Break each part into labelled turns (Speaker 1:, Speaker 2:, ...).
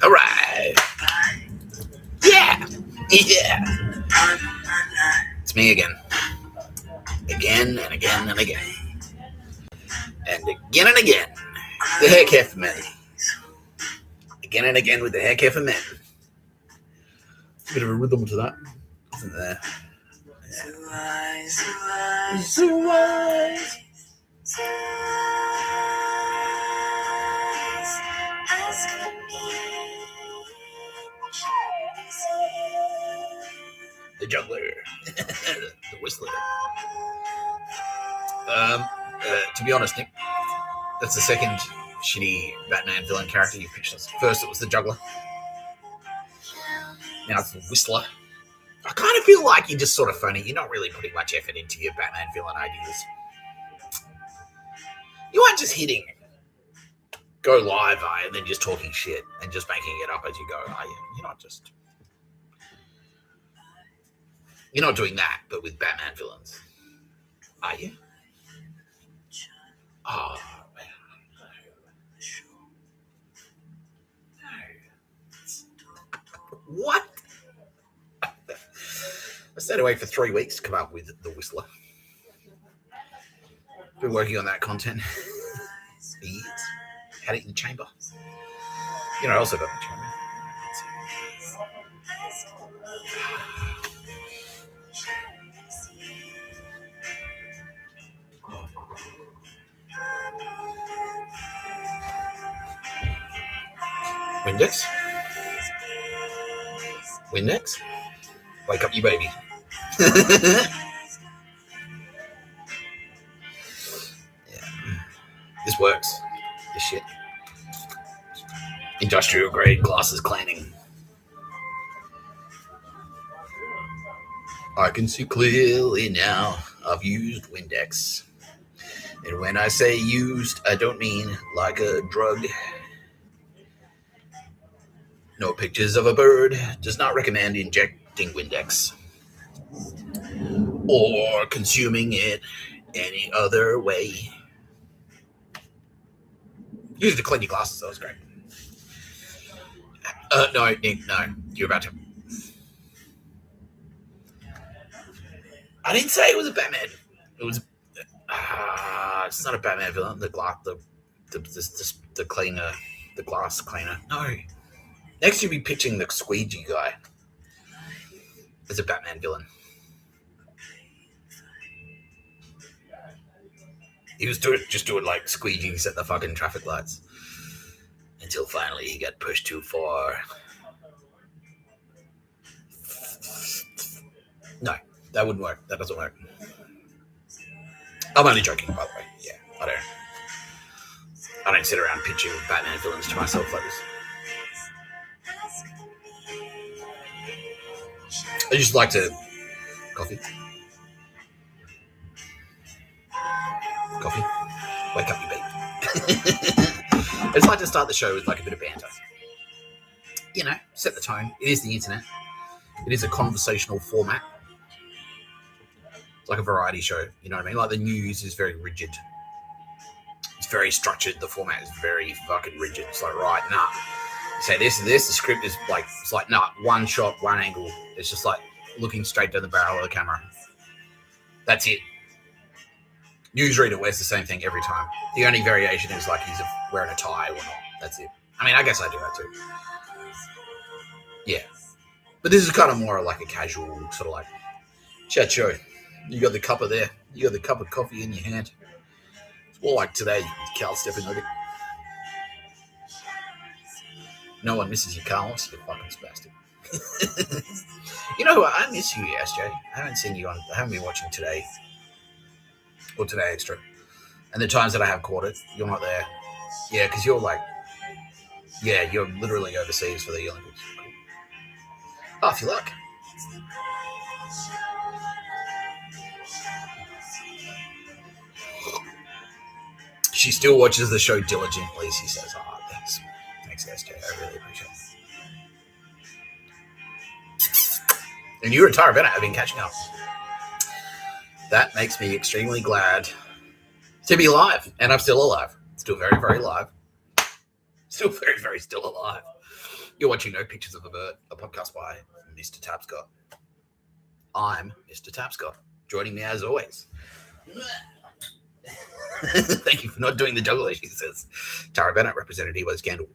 Speaker 1: All right. Yeah. It's me again. Again and again and again. And again and again. The hair care for men. Again and again with the hair care for men. A bit of a rhythm to that, isn't there? The juggler. The whistler. To be honest, Nick, that's the second shitty Batman villain character you've pitched us. First it was the juggler. Now it's the whistler. I kind of feel like you're just sort of phony. You're not really putting much effort into your Batman villain ideas. You aren't just hitting go live, and then just talking shit and just making it up as you go, are you? You're not doing that, but with Batman villains, are you? Oh, what? I stayed away for 3 weeks to come up with the whistler. Been working on that content. Had it in the chamber. I also got the chamber. Windex? Wake up, you baby. Yeah. This works. This shit. Industrial grade glasses cleaning. I can see clearly now. I've used Windex. And when I say used, I don't mean like a drug. No pictures of a bird. Does not recommend injecting Windex. Or consuming it any other way. Use it to clean your glasses. That was great. No, Nick, no. You're about to. I didn't say it was a Batman. It was. It's not a Batman villain. The cleaner, the glass cleaner. No. Next, you'll be pitching the squeegee guy as a Batman villain. He was just doing like squeegees at the fucking traffic lights until finally he got pushed too far. No, that wouldn't work. That doesn't work. I'm only joking, by the way. Yeah, I don't sit around pitching Batman villains to myself like this. I just like to coffee. Wake up, you baby. I just like to start the show with like a bit of banter. Set the tone. It is the internet. It is a conversational format. It's like a variety show. You know what I mean? Like the news is very rigid. It's very structured. The format is very fucking rigid. It's like, right, nah. You say this and this. The script is like, it's like, nah, one shot, one angle. It's just like looking straight down the barrel of the camera. That's it. Newsreader wears the same thing every time. The only variation is like he's wearing a tie or not. That's it. I mean, I guess I do that too. Yeah. But this is kind of more like a casual sort of like chat show. You got the cuppa there. You got the cup of coffee in your hand. It's more like today, Carl stepping over. No one misses you, Carlos. You fucking spastic. You know what? I miss you, SJ. I haven't seen you on. I haven't been watching Today or Today Extra. And the times that I have caught it, you're not there. Yeah, because you're like, yeah, you're literally overseas for the Olympics. Cool. Half your luck. She still watches the show diligently, she says. Oh, thanks. Thanks, SJ. I really appreciate it. And you and Tara Bennett have been catching up. That makes me extremely glad to be alive. And I'm still alive. Still very, very alive. Still very, very still alive. You're watching No Pictures of a Bird, a podcast by Mr. Tapscott. I'm Mr. Tapscott. Joining me as always. Thank you for not doing the juggler, she says. Tara Bennett, representative of Scandal.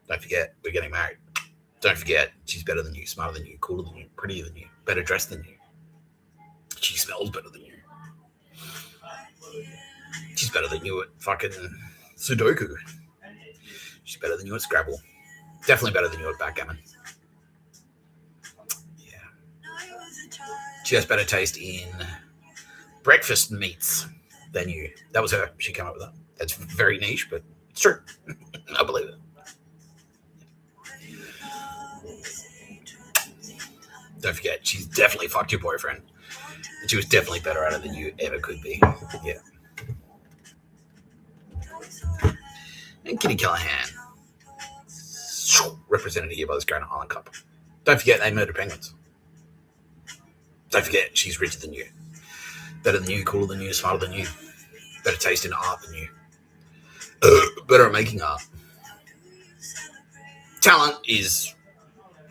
Speaker 1: Don't forget, we're getting married. Don't forget, she's better than you, smarter than you, cooler than you, prettier than you, better dressed than you. She smells better than you. She's better than you at fucking Sudoku. She's better than you at Scrabble. Definitely better than you at backgammon. Yeah. She has better taste in breakfast meats than you. That was her. She came up with that. That's very niche, but it's true. I believe it. Don't forget, she's definitely fucked your boyfriend. And she was definitely better at it than you ever could be. Yeah. And Kitty Callahan, represented here by this Granite Island Cup. Don't forget, they murder penguins. Don't forget, she's richer than you. Better than you, cooler than you, smarter than you. Better taste in art than you. Better at making art. Talent is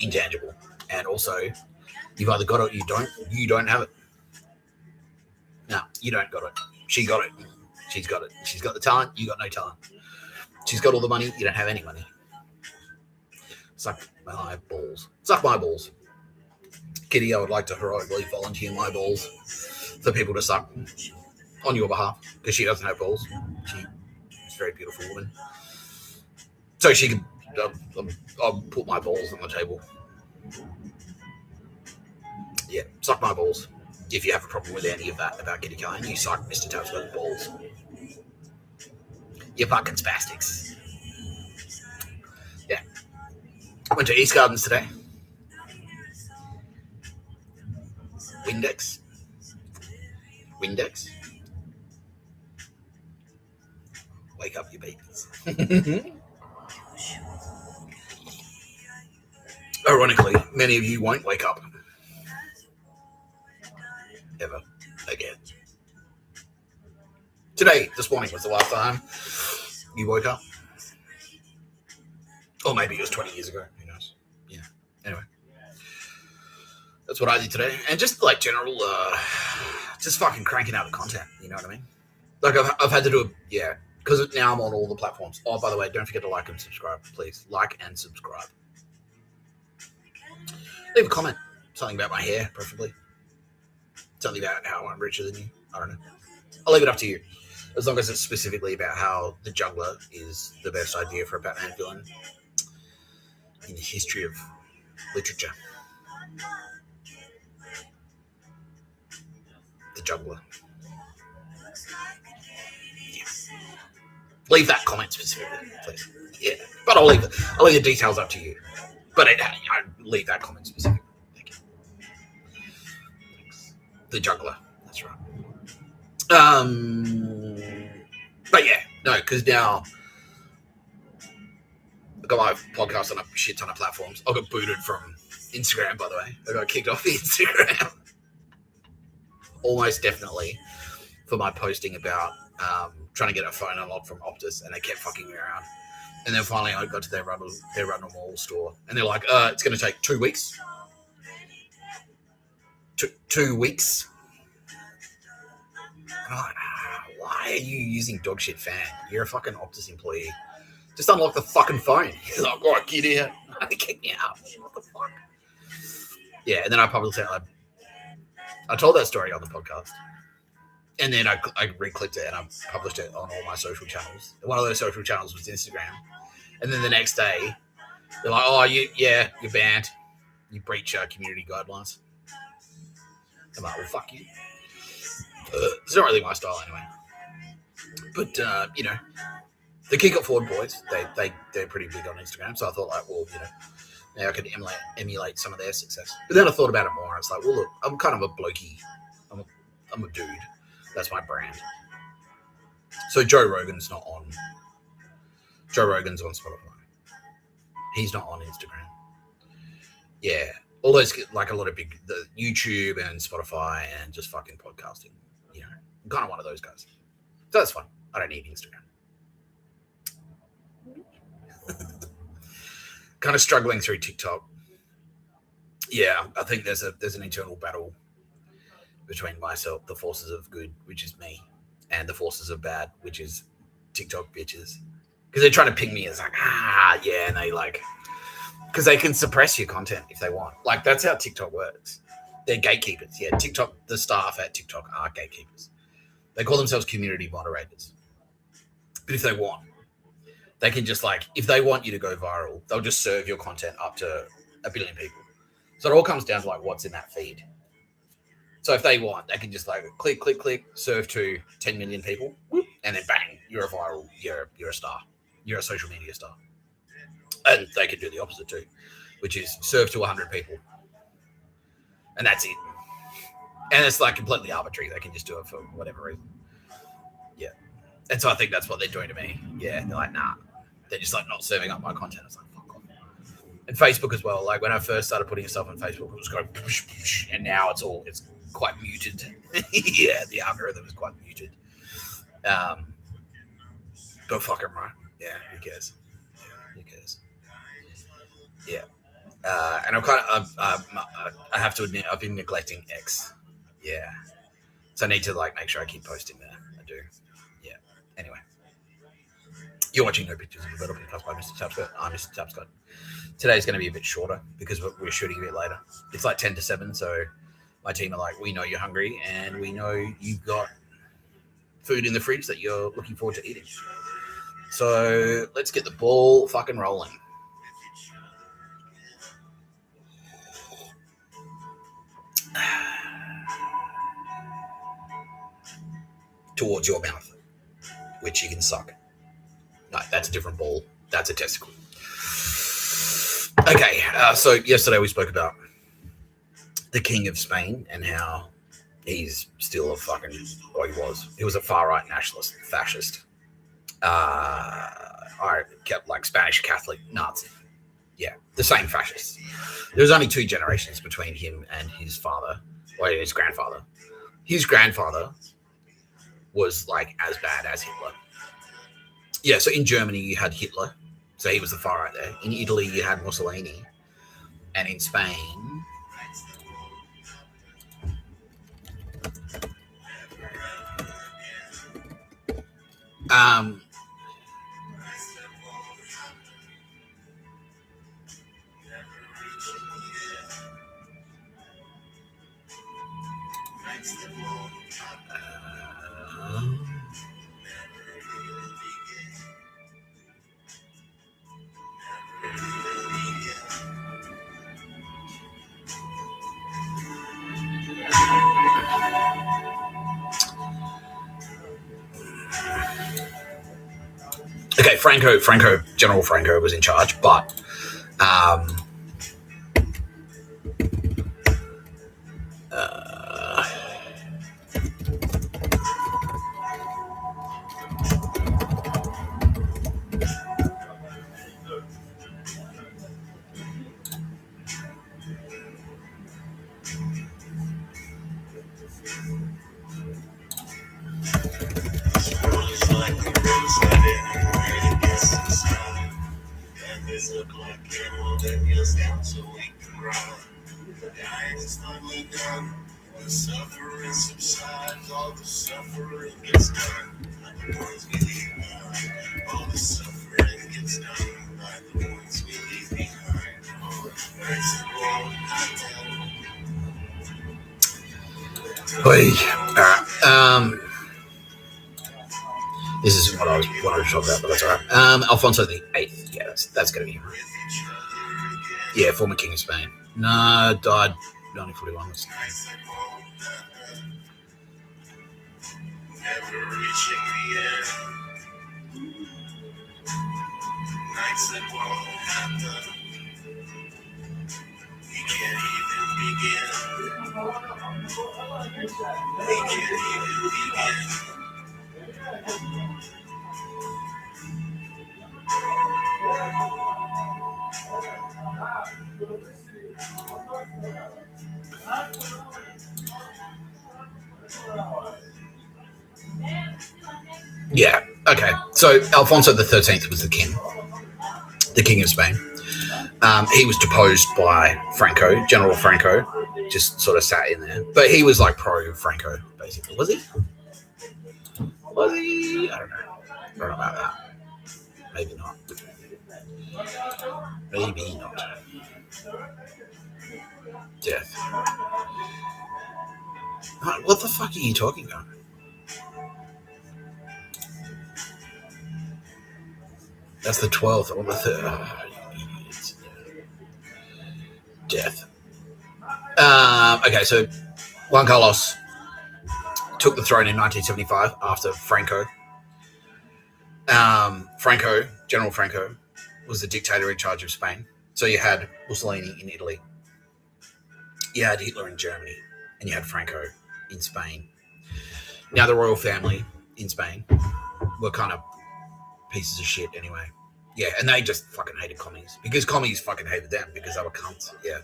Speaker 1: intangible. And also, you've either got it or you don't. You don't have it. No, you don't got it. She got it. She's got it. She's got the talent. You got no talent. She's got all the money. You don't have any money. Suck my balls. Suck my balls. Kitty, I would like to heroically volunteer my balls for people to suck on your behalf because she doesn't have balls. She's a very beautiful woman. So she can, I'll put my balls on the table. Yeah, suck my balls. If you have a problem with any of that about Kitty Callahan, you suck Mr. Tapscott's balls. You fucking spastics. Yeah. I went to East Gardens today. Windex. Wake up, you babies. Ironically, many of you won't wake up. Ever again. This morning was the last time you woke up. Or maybe it was 20 years ago. Who knows? Yeah. Anyway. That's what I did today. And just like general, just fucking cranking out the content. You know what I mean? Like I've had to do because now I'm on all the platforms. Oh, by the way, don't forget to like and subscribe, please. Like and subscribe. Leave a comment. Something about my hair, preferably. Something about how I'm richer than you. I don't know. I'll leave it up to you. As long as it's specifically about how the juggler is the best idea for a Batman villain in the history of literature. The juggler. Yeah. Leave that comment specifically, please. Yeah. But I'll leave the details up to you. But I leave that comment specifically. Thank you. Thanks. The juggler. That's right. But yeah, no, because now I got my podcast on a shit ton of platforms. I got booted from Instagram, by the way. I got kicked off the Instagram. Almost definitely for my posting about trying to get a phone unlocked from Optus, and they kept fucking me around. And then finally I got to their Rundle Mall store, and they're like, it's going to take 2 weeks. 2 weeks. And I'm like, why are you using dog shit fan? You're a fucking Optus employee. Just unlock the fucking phone. He's like, all right, get here. They kicked me out. What the fuck? Yeah, and then I published it. I told that story on the podcast. And then I re-clicked it and I published it on all my social channels. One of those social channels was Instagram. And then the next day, they're like, oh, you're banned. You breach community guidelines. I'm like, well, fuck you. It's not really my style anyway. But, the King of Spain boys, they're pretty big on Instagram. So I thought, like, well, now I could emulate some of their success. But then I thought about it more. And it's like, well, look, I'm kind of a blokey. I'm a dude. That's my brand. So Joe Rogan's not on. Joe Rogan's on Spotify. He's not on Instagram. Yeah. All those, like a lot of big, the YouTube and Spotify and just fucking podcasting. I'm kind of one of those guys. So that's fine. I don't need Instagram. Kind of struggling through TikTok. Yeah, I think there's an internal battle between myself, the forces of good, which is me, and the forces of bad, which is TikTok bitches. Because they're trying to ping me as like, yeah, and they like, because they can suppress your content if they want. Like, that's how TikTok works. They're gatekeepers. Yeah, TikTok, the staff at TikTok are gatekeepers. They call themselves community moderators. But if they want, they can just like, if they want you to go viral, they'll just serve your content up to 1 billion people. So it all comes down to like what's in that feed. So if they want, they can just like click, click, click, serve to 10 million people, and then bang, you're a viral, you're a star. You're a social media star. And they can do the opposite too, which is serve to 100 people. And that's it. And it's like completely arbitrary. They can just do it for whatever reason. Yeah. And so I think that's what they're doing to me. Yeah. They're like, nah. They're just like not serving up my content. It's like, fuck off. And Facebook as well. Like when I first started putting stuff on Facebook, it was going push, push, and now it's quite muted. Yeah, the algorithm is quite muted. But fuck it, right? Yeah, who cares? Who cares? Yeah. And I have to admit, I've been neglecting X. Yeah. So I need to like make sure I keep posting there. I do. Yeah. Anyway. You're watching No Pictures of a Better Podcast by Mr. Tapscott. I'm Mr. Tapscott. Today's going to be a bit shorter because we're shooting a bit later. It's like 10 to 7, so my team are like, we know you're hungry and we know you've got food in the fridge that you're looking forward to eating. So let's get the ball fucking rolling. Towards your mouth, which you can suck. No, that's a different ball. That's a testicle. Okay, so yesterday we spoke about the King of Spain and how he's still a fucking, well, he was a far-right nationalist, fascist. I kept like Spanish Catholic Nazi. Yeah, the same fascists. There's only 2 generations between him and his father, or his grandfather. His grandfather was like as bad as Hitler. Yeah, so in Germany you had Hitler, so he was the far right there. In Italy you had Mussolini, and in Spain, okay, General Franco was in charge, but this is what I was wanting to talk about, but that's all right. Alfonso VIII, yeah, that's going to be him. Yeah, former King of Spain. No, died 1941. Yeah, okay. So Alfonso XIII was the king. the King of Spain. He was deposed by Franco, General Franco, just sort of sat in there. But he was like pro-Franco, basically. Was he? Was he? I don't know. I don't know about that. Maybe not. Maybe not. Death. What the fuck are you talking about? That's the 12th or the 3rd. Oh, death. Okay, so Juan Carlos took the throne in 1975 after Franco. General Franco, was the dictator in charge of Spain. So you had Mussolini in Italy, you had Hitler in Germany, and you had Franco in Spain. Now the royal family in Spain were kind of pieces of shit anyway. Yeah, and they just fucking hated commies because commies fucking hated them because they were cunts. Yeah.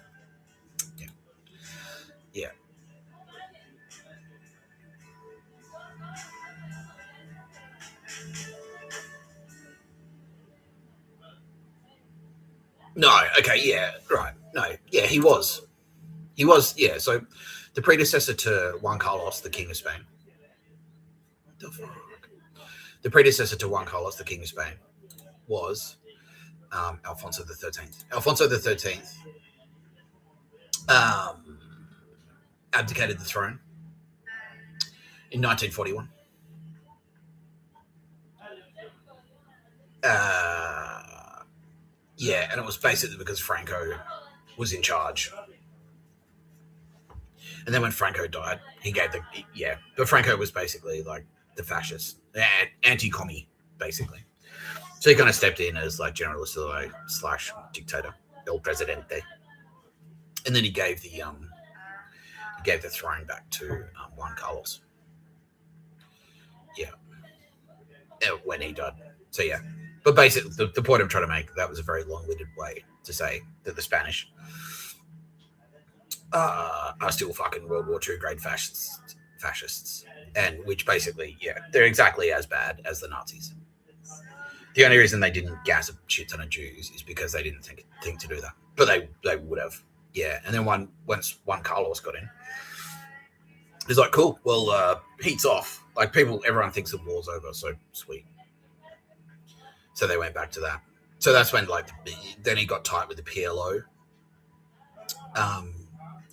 Speaker 1: No, okay, yeah, right. No, yeah, he was. Yeah. So the predecessor to Juan Carlos, the King of Spain. What the fuck? The predecessor to Juan Carlos, the King of Spain, was Alfonso XIII. Alfonso XIII abdicated the throne in 1941. Yeah, and it was basically because Franco was in charge. And then when Franco died, he gave the but Franco was basically like the fascist, anti-commie, basically. So he kind of stepped in as like generalissimo / dictator, el presidente, and then he gave the throne back to Juan Carlos. Yeah, when he died. So yeah, but basically the point I'm trying to make, that was a very long-winded way to say that the Spanish are still fucking World War II grade fascists, and which basically, yeah, they're exactly as bad as the Nazis. The only reason they didn't gas a shit ton of Jews is because they didn't think to do that, but they would have. Yeah, and then once Juan Carlos got in, he's like, cool, well, heat's off. Like everyone thinks the war's over, so sweet. So they went back to that. So that's when then he got tight with the PLO.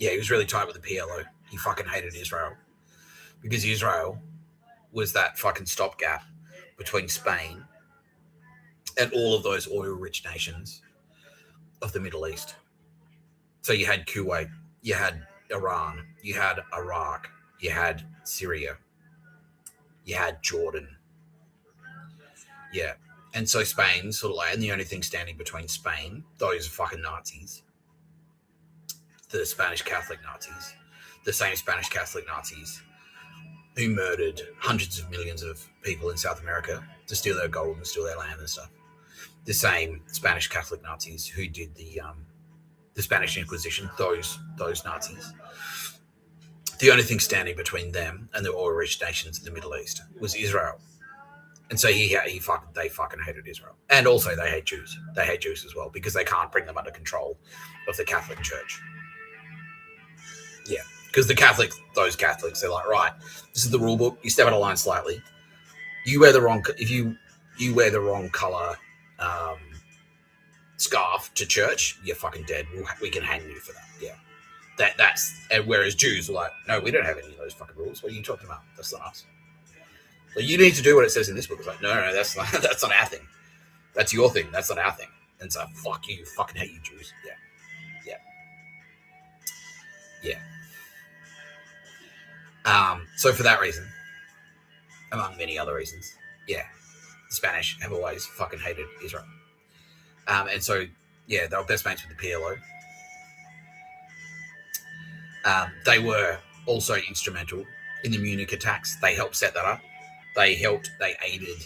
Speaker 1: Yeah, he was really tight with the PLO. He fucking hated Israel because Israel was that fucking stopgap between Spain and all of those oil-rich nations of the Middle East. So you had Kuwait, you had Iran, you had Iraq, you had Syria, you had Jordan. Yeah. And so Spain sort of and the only thing standing between Spain, those fucking Nazis, the Spanish Catholic Nazis, the same Spanish Catholic Nazis who murdered hundreds of millions of people in South America to steal their gold and steal their land and stuff. The same Spanish Catholic Nazis who did the Spanish Inquisition, those Nazis. The only thing standing between them and the oil-rich nations in the Middle East was Israel. And so they fucking hated Israel. And also they hate Jews. They hate Jews as well because they can't bring them under control of the Catholic Church. Yeah, because those Catholics, they're like, right, this is the rule book. You step out of line slightly. You wear the wrong, if you wear the wrong color scarf to church, you're fucking dead. We can hang you for that. Yeah, that's. And whereas Jews are like, no, we don't have any of those fucking rules. What are you talking about? That's not us. But you need to do what it says in this book. It's like, no, that's not our thing. That's your thing. That's not our thing. And so, fuck you. Fucking hate you, Jews. Yeah. So for that reason, among many other reasons, yeah, the Spanish have always fucking hated Israel. And so, yeah, they were best mates with the PLO. They were also instrumental in the Munich attacks. They helped set that up. They aided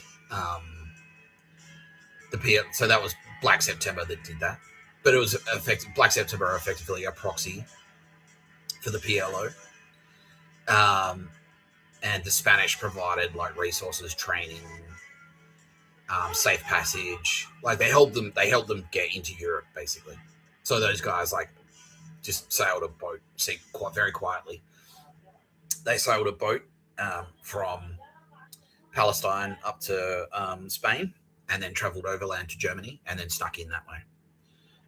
Speaker 1: the PLO. So that was Black September that did that. But it was Black September effectively a proxy for the PLO. And the Spanish provided like resources, training, safe passage. Like they helped them get into Europe basically. So those guys like just sailed a boat, very quietly. They sailed a boat from Palestine up to Spain, and then travelled overland to Germany, and then snuck in that way.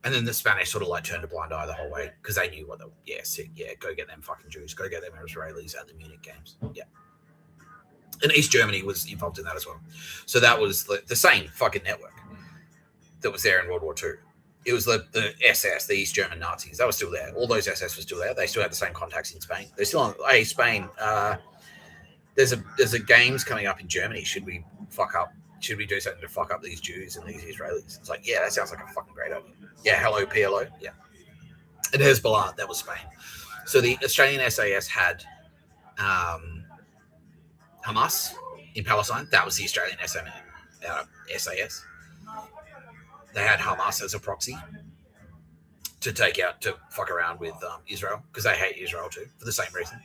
Speaker 1: And then the Spanish sort of like turned a blind eye the whole way because they knew what they go get them fucking Jews, go get them Israelis at the Munich games. Yeah. And East Germany was involved in that as well. So that was the same fucking network that was there in World War II. It was the SS, the East German Nazis. They were still there. All those SS were still there. They still had the same contacts in Spain. They're still on. Hey, Spain. There's a games coming up in Germany. Should we fuck up? Should we do something to fuck up these Jews and these Israelis? It's like, yeah, that sounds like a fucking great idea. Yeah, hello, PLO. Yeah. And Hezbollah, that was Spain. So the Australian SAS had Hamas in Palestine. That was the Australian SAS. They had Hamas as a proxy to fuck around with Israel because they hate Israel too for the same reason.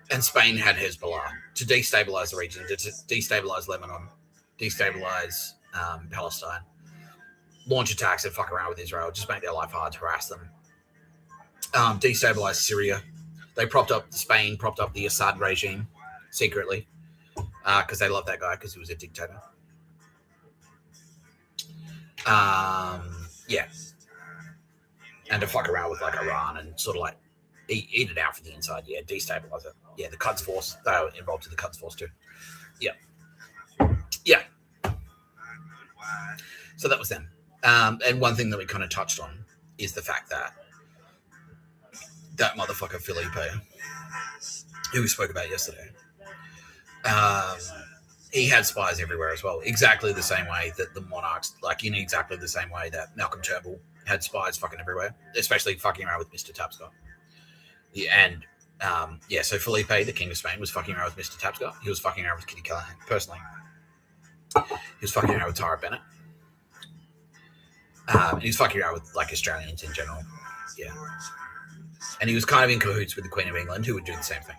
Speaker 1: And Spain had Hezbollah to destabilize the region, to destabilize Lebanon, destabilize Palestine, launch attacks and fuck around with Israel, just make their life hard, harass them, destabilize Syria. Spain propped up the Assad regime secretly because they loved that guy because he was a dictator. Yeah. And to fuck around with like Iran and sort of like eat it out from the inside. Yeah, destabilize it. Yeah, the Quds Force, they were involved in the Quds Force too. Yeah. Yeah. So that was them. And one thing that we kind of touched on is the fact that motherfucker Felipe, who we spoke about yesterday, he had spies everywhere as well. Exactly the same way that the monarchs, like in exactly the same way that Malcolm Turnbull had spies fucking everywhere, especially fucking around with Mr. Tapscott. Yeah, and so Felipe, the King of Spain, was fucking around with Mr. Tapscott. He was fucking around with Kitty Callahan, personally. He was fucking around with Tara Bennett. He was fucking around with like Australians in general. Yeah. And he was kind of in cahoots with the Queen of England, who would do the same thing.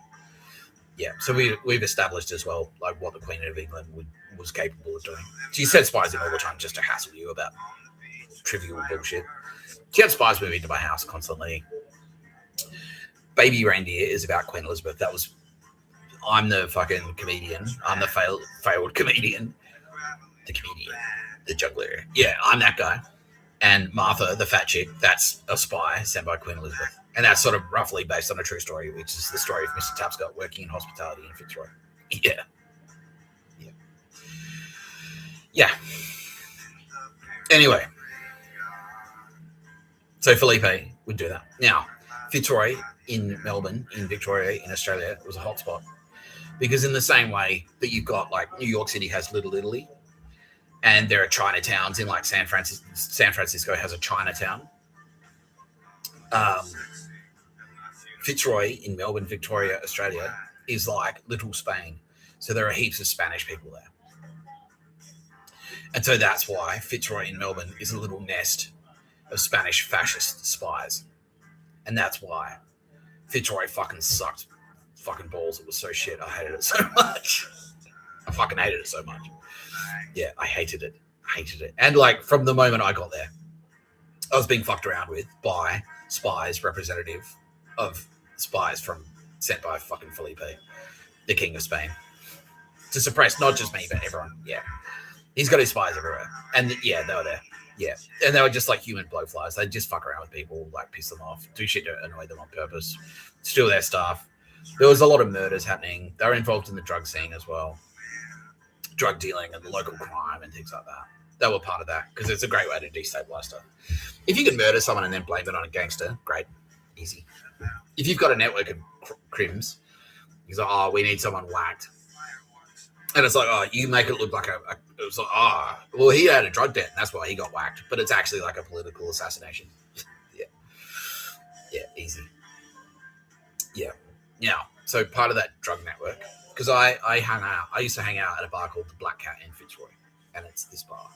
Speaker 1: Yeah, so we've established as well like what the Queen of England was capable of doing. She sent spies in all the time just to hassle you about trivial bullshit. She had spies moving to my house constantly. Baby Reindeer is about Queen Elizabeth. I'm the fucking comedian. I'm the failed comedian. The comedian. The juggler. Yeah, I'm that guy. And Martha, the fat chick, that's a spy sent by Queen Elizabeth. And that's sort of roughly based on a true story, which is the story of Mr. Tapscott working in hospitality in Fitzroy. Yeah. Yeah. Yeah. Anyway. So Felipe would do that. Now, Fitzroy in Melbourne, in Victoria, in Australia, was a hotspot. Because in the same way that you've got, like, New York City has Little Italy, and there are Chinatowns in, like, San Francisco has a Chinatown. Fitzroy in Melbourne, Victoria, Australia, is like Little Spain. So there are heaps of Spanish people there. And so that's why Fitzroy in Melbourne is a little nest of Spanish fascist spies. And that's why Fitzroy fucking sucked fucking balls. It was so shit. I hated it so much. I fucking hated it so much. Yeah, I hated it. And like from the moment I got there, I was being fucked around with by spies representative of spies sent by fucking Felipe, the King of Spain, to suppress not just me but everyone. Yeah, he's got his spies everywhere, and yeah, they were there. Yeah, and they were just like human blowflies. They just fuck around with people, like piss them off, do shit to annoy them on purpose, steal their stuff. There was a lot of murders happening. They were involved in the drug scene as well, drug dealing and the local crime and things like that. They were part of that because it's a great way to destabilize stuff. If you can murder someone and then blame it on a gangster, great, easy. If you've got a network of crims, he's like, oh, we need someone whacked. And it's like, oh, you make it look like it was like, oh, well, he had a drug debt, and that's why he got whacked. But it's actually like a political assassination. Yeah. Yeah, easy. Yeah. Now, so part of that drug network, because I used to hang out at a bar called the Black Cat in Fitzroy, and it's this bar.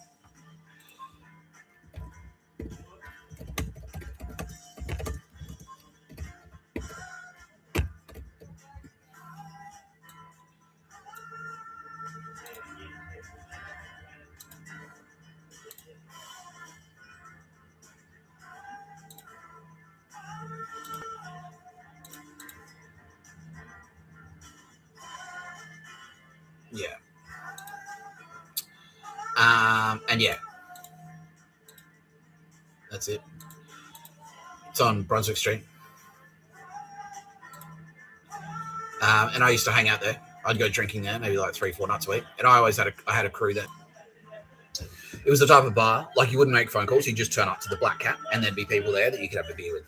Speaker 1: Yeah. And yeah, that's it. It's on Brunswick Street. And I used to hang out there. I'd go drinking there, maybe like 3-4 nights a week. And I always had a crew there. It was the type of bar, like you wouldn't make phone calls, you just turn up to the Black Cat and there'd be people there that you could have a beer with.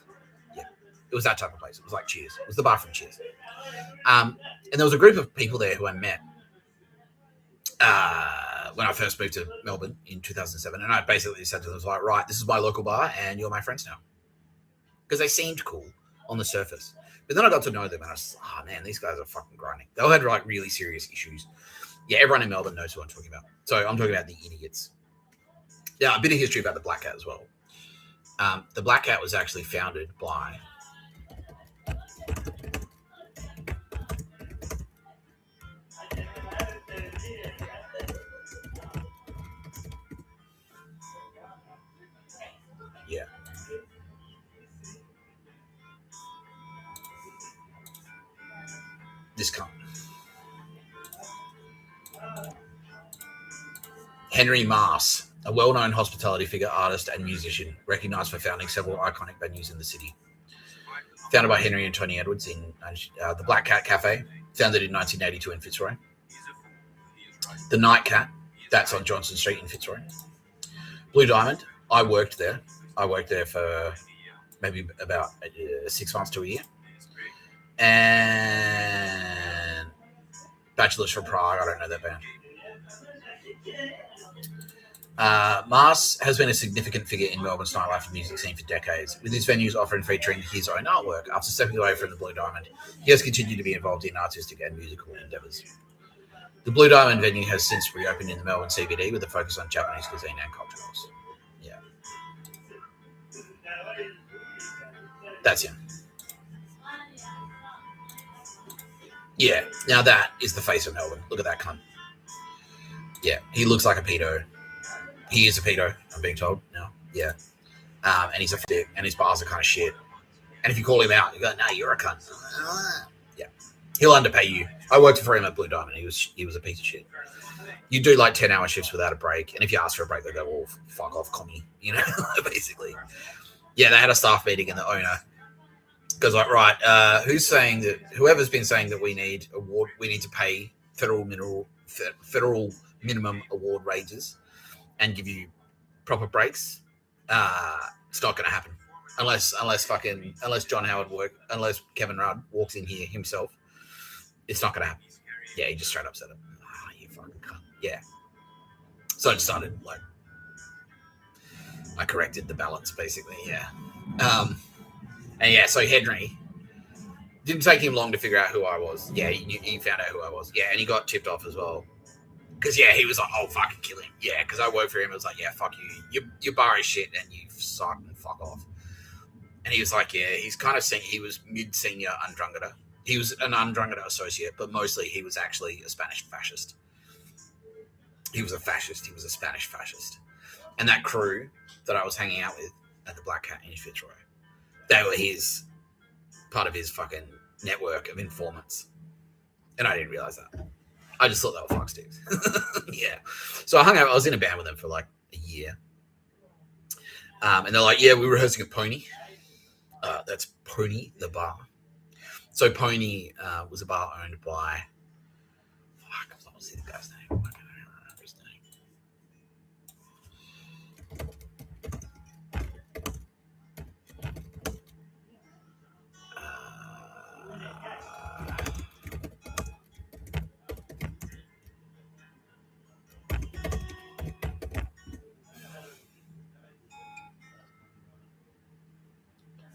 Speaker 1: Yeah. It was that type of place. It was like Cheers. It was the bar from Cheers. And there was a group of people there who I met when I first moved to Melbourne in 2007. And I basically said to them, like, right, this is my local bar and you're my friends now. Because they seemed cool on the surface. But then I got to know them and I was like, oh man, these guys are fucking grinding. They all had like really serious issues. Yeah, everyone in Melbourne knows who I'm talking about. So I'm talking about the idiots. Yeah, a bit of history about the Black Cat as well. The Black Cat was actually founded by this cunt. Henry Mars, a well-known hospitality figure, artist, and musician, recognized for founding several iconic venues in the city. Founded by Henry and Tony Edwards in the Black Cat Cafe, founded in 1982 in Fitzroy. The Night Cat, that's on Johnson Street in Fitzroy. Blue Diamond, I worked there. I worked there for maybe about 6 months to a year. And Bachelors from Prague, I don't know that band. Mars has been a significant figure in Melbourne's nightlife and music scene for decades, with his venues often featuring his own artwork. After stepping away from the Blue Diamond, he has continued to be involved in artistic and musical endeavours. The Blue Diamond venue has since reopened in the Melbourne CBD with a focus on Japanese cuisine and cocktails. Yeah. That's him. Yeah, now that is the face of Melbourne. Look at that cunt. Yeah, he looks like a pedo. He is a pedo, I'm being told now. Yeah. And he's a dick, and his bars are kind of shit. And if you call him out, you go, no, you're a cunt. Yeah. He'll underpay you. I worked for him at Blue Diamond. He was a piece of shit. You do like 10-hour shifts without a break. And if you ask for a break, they go, well, fuck off, commie. You know, basically. Yeah, they had a staff meeting, and the owner goes like, right, who's saying that, whoever's been saying that we need to pay federal minimum award wages and give you proper breaks, it's not going to happen unless John Howard unless Kevin Rudd walks in here himself. It's not going to happen. Yeah, he just straight up said it. Oh, you fucking cunt. Yeah. So I started I corrected the balance basically. Yeah. And yeah, so Henry didn't take him long to figure out who I was. Yeah, he found out who I was. Yeah, and he got tipped off as well. Because, yeah, he was like, oh, fucking kill him. Yeah, because I worked for him. I was like, yeah, fuck you. Your bar is shit and you suck and fuck off. And he was like, yeah, he's kind of saying he was mid-senior Ndrangheta. He was an Ndrangheta associate, but mostly he was actually a Spanish fascist. He was a fascist. He was a Spanish fascist. And that crew that I was hanging out with at the Black Cat in Fitzroy, they were part of his fucking network of informants. And I didn't realize that. I just thought they were fucksticks. Yeah. So I hung out. I was in a band with them for like a year. And they're like, yeah, we were rehearsing at Pony. That's Pony, the bar. So Pony was a bar owned by... Fuck, I don't see the guy's name. I can't remember his name.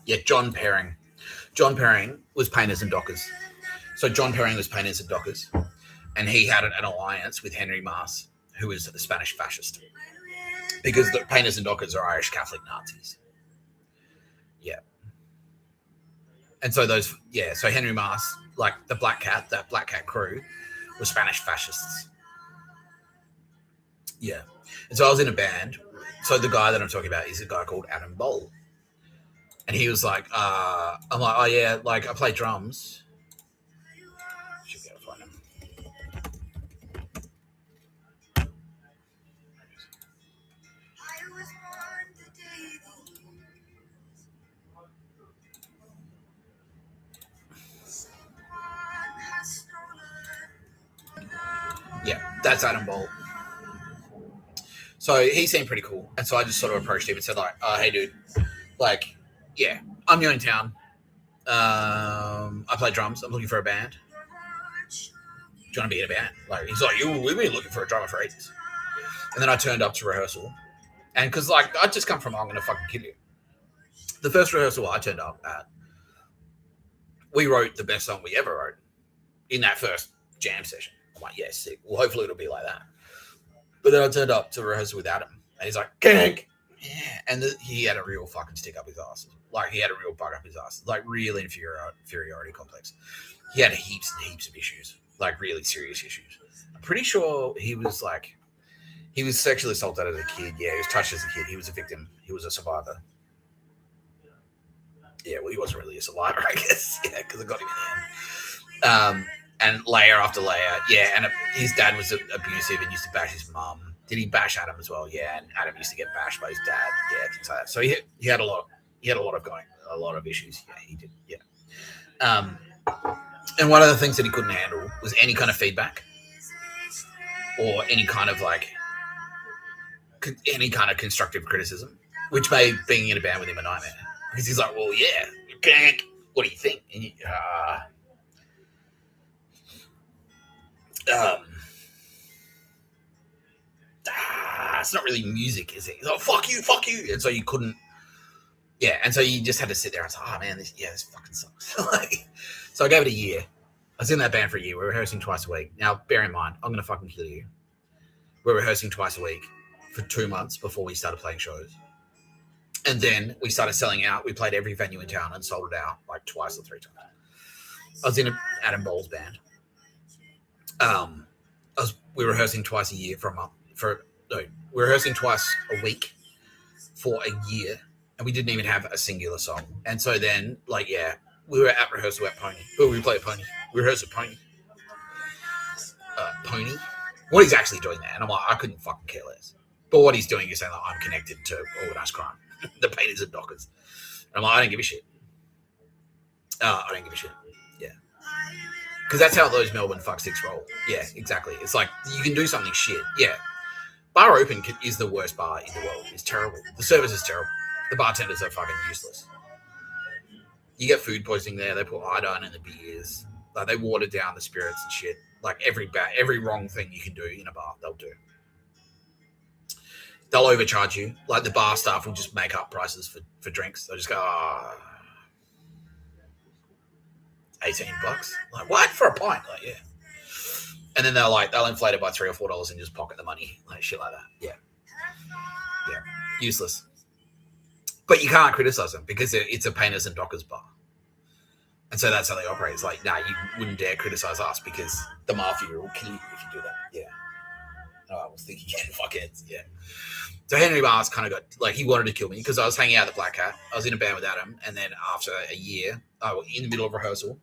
Speaker 1: Yeah, John Perring. John Perring was Painters and Dockers. So John Perring was Painters and Dockers. And he had an alliance with Henry Mars, who was a Spanish fascist. Because the Painters and Dockers are Irish Catholic Nazis. Yeah. And so so Henry Mars, like the Black Cat, that Black Cat crew, was Spanish fascists. Yeah. And so I was in a band. So the guy that I'm talking about is a guy called Adam Boal. And he was like, I'm like, oh yeah, like I play drums. Should be able to find him. That's Adam Boal. So he seemed pretty cool, and so I just sort of approached him and said, like, hey, dude, like, yeah, I'm new in town. I play drums. I'm looking for a band. Do you want to be in a band? Like, he's like, we've been looking for a drummer for ages. And then I turned up to rehearsal, and because like I just come from, I'm gonna fucking kill you. The first rehearsal I turned up at, we wrote the best song we ever wrote in that first jam session. I'm like, yeah, sick. Well, hopefully it'll be like that. But then I turned up to rehearsal with Adam, and he's like, King. Yeah. And he had a real fucking stick up his ass. Like, he had a real bug up his ass. Like, real inferiority complex. He had heaps and heaps of issues. Like, really serious issues. I'm pretty sure he was sexually assaulted as a kid. Yeah, he was touched as a kid. He was a victim. He was a survivor. Yeah, well, he wasn't really a survivor, I guess. Yeah, because I got him in the end. And layer after layer. Yeah, and his dad was abusive and used to bash his mum. Did he bash Adam as well? Yeah, and Adam used to get bashed by his dad. Yeah, things like that. So he had a lot of issues. Yeah, he did. Yeah. And one of the things that he couldn't handle was any kind of feedback or any kind of constructive criticism, which made being in a band with him a nightmare. Because he's like, well, yeah, what do you think? And it's not really music, is it? He's like, fuck you. And so you couldn't, yeah. And so you just had to sit there and say, oh man, this fucking sucks. So I gave it a year. I was in that band for a year. We were rehearsing twice a week. Now, bear in mind, I'm going to fucking kill you. We're rehearsing twice a week for 2 months before we started playing shows. And then we started selling out. We played every venue in town and sold it out like twice or 3 times. I was in Adam Boal's band. We were rehearsing twice a year for a month. We were rehearsing twice a week for a year, and we didn't even have a singular song. And so then, we were at rehearsal at Pony. Oh, we played Pony. We rehearsed at Pony. Pony? What he's actually doing there, and I'm like, I couldn't fucking care less. But what he's doing is saying, like, I'm connected to organised crime. The painters and dockers. And I'm like, I don't give a shit. I don't give a shit. Yeah. Because that's how those Melbourne fuck sticks roll. Yeah, exactly. It's like, you can do something shit. Yeah. Bar Open is the worst bar in the world. It's terrible. The service is terrible. The bartenders are fucking useless. You get food poisoning there. They put iodine in the beers. Like, they water down the spirits and shit. Like, every wrong thing you can do in a bar, they'll do. They'll overcharge you. Like, the bar staff will just make up prices for drinks. They'll just go, $18. Like, what? For a pint? Like, yeah. And then they'll inflate it by $3 or $4 and just pocket the money. Like, shit like that. Yeah. Yeah. Useless. But you can't criticize them because it's a painters and dockers bar. And so that's how they operate. It's like, you wouldn't dare criticize us because the mafia will kill you if you do that. Yeah. I was thinking, fuckheads. Yeah. So Henry Mars kind of got, like, he wanted to kill me because I was hanging out at the Black Cat. I was in a band with Adam. And then after a year, in the middle of rehearsal,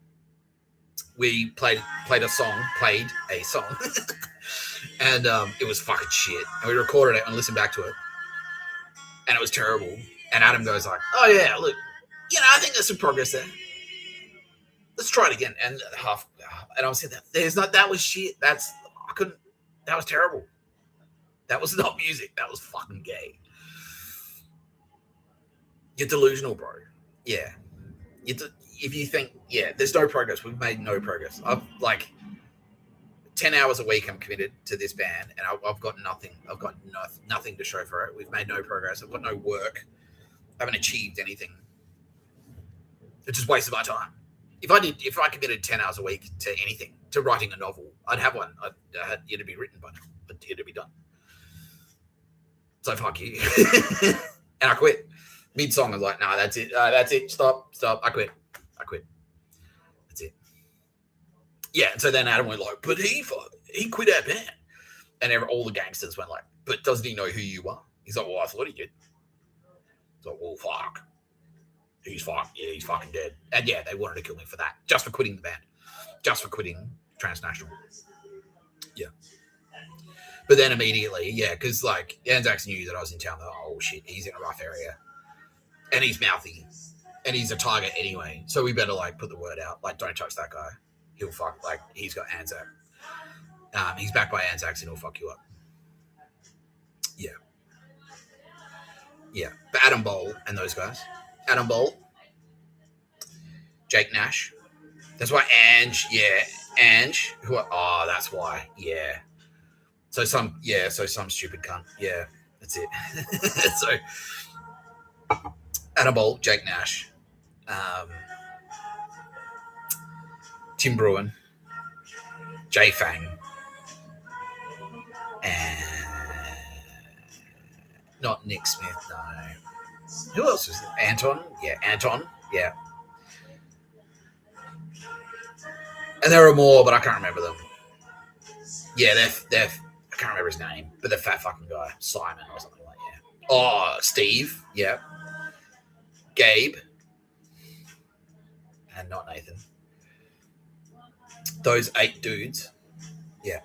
Speaker 1: we played a song. And it was fucking shit. And we recorded it and listened back to it. And it was terrible. And Adam goes like, oh yeah, look, I think there's some progress there. Let's try it again. And I was saying that was shit. That was terrible. That was not music. That was fucking gay. You're delusional, bro. Yeah. If you think, there's no progress. We've made no progress. I've 10 hours a week I'm committed to this band, and I've got nothing. I've got nothing to show for it. We've made no progress. I've got no work. I haven't achieved anything. It's just wasted my time. If I committed 10 hours a week to anything, to writing a novel, I'd have one. It'd be written by now. It'd be done. So fuck you. And I quit. Mid-song, I was like, nah, that's it. That's it. Stop. I quit. That's it. Yeah, and so then Adam went like, but he quit our band. And all the gangsters went like, but doesn't he know who you are? He's like, well, I thought he did. So, well, fuck. He's fucked. Yeah, he's fucking dead. And yeah, they wanted to kill me for that. Just for quitting the band. Just for quitting Transnational. Yeah. But then immediately, because Anzacs knew that I was in town. They're like, oh shit, he's in a rough area. And he's mouthy. And he's a target anyway. So we better put the word out. Like, don't touch that guy. He'll fuck. Like, he's got Anzac. He's backed by Anzacs and he'll fuck you up. Yeah. Yeah. But Adam Boal and those guys. Adam Boal. Jake Nash. That's why Ange. Yeah. Ange. That's why. Yeah. So some stupid cunt. Yeah. That's it. So Adam Boal, Jake Nash. Tim Bruin. Jay Fang. And not Nick Smith, no. Who else was there? Anton? Yeah, Anton. Yeah. And there are more, but I can't remember them. Yeah, they're I can't remember his name, but the fat fucking guy, Simon or something like that. Yeah. Oh, Steve. Yeah. Gabe. And not Nathan. Those 8 dudes. Yeah.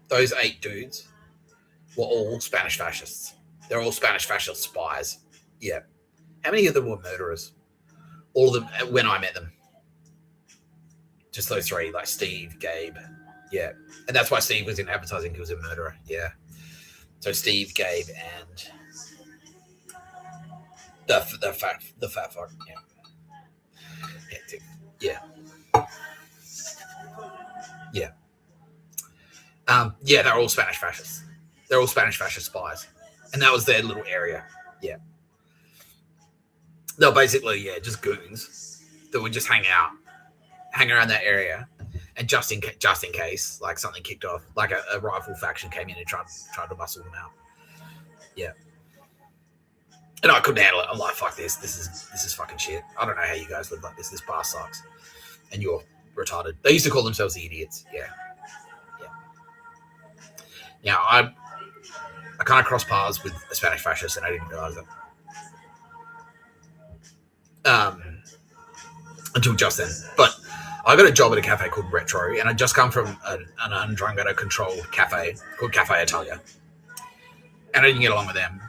Speaker 1: Those 8 dudes were all Spanish fascists. They're all Spanish fascist spies. Yeah. How many of them were murderers? All of them when I met them. Just those 3, like Steve, Gabe. Yeah. And that's why Steve was in advertising. He was a murderer. Yeah. So Steve, Gabe, and the fat fuck. Yeah. Hectic. Yeah. Yeah. Yeah, they're all Spanish fascists. They're all Spanish fascist spies. And that was their little area. Yeah. They were basically, just goons that would just hang around that area. And just in case, like something kicked off, like a rival faction came in and tried to muscle them out. Yeah. And I couldn't handle it. I'm like, fuck this. This is fucking shit. I don't know how you guys live like this. This bar sucks. And you're retarded. They used to call themselves the idiots. Yeah. Yeah. Now, I kind of crossed paths with a Spanish fascist and I didn't realize it. Until just then. But I got a job at a cafe called Retro, and I'd just come from an Ndrangheta controlled cafe called Cafe Italia. And I didn't get along with them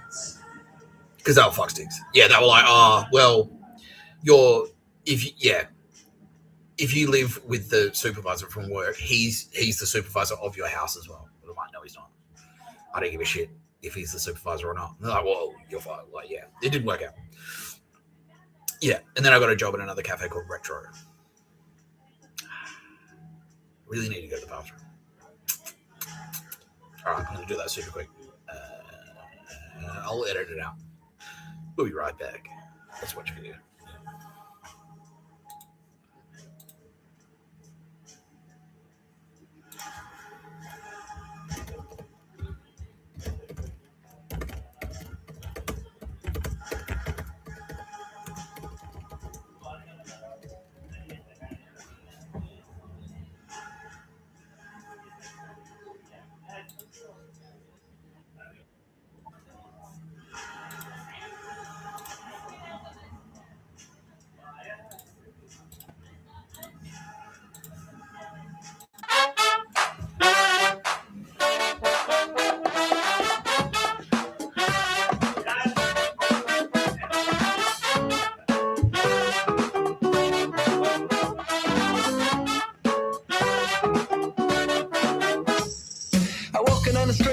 Speaker 1: because they were fucksticks. Yeah, they were like, if you live with the supervisor from work, he's the supervisor of your house as well. But I'm like, no, he's not. I don't give a shit if he's the supervisor or not. And they're like, well, you're fine. Like, yeah, it didn't work out. Yeah, and then I got a job at another cafe called Retro. Really need to go to the bathroom. All right, I'm going to do that super quick. I'll edit it out. We'll be right back. Let's watch a video.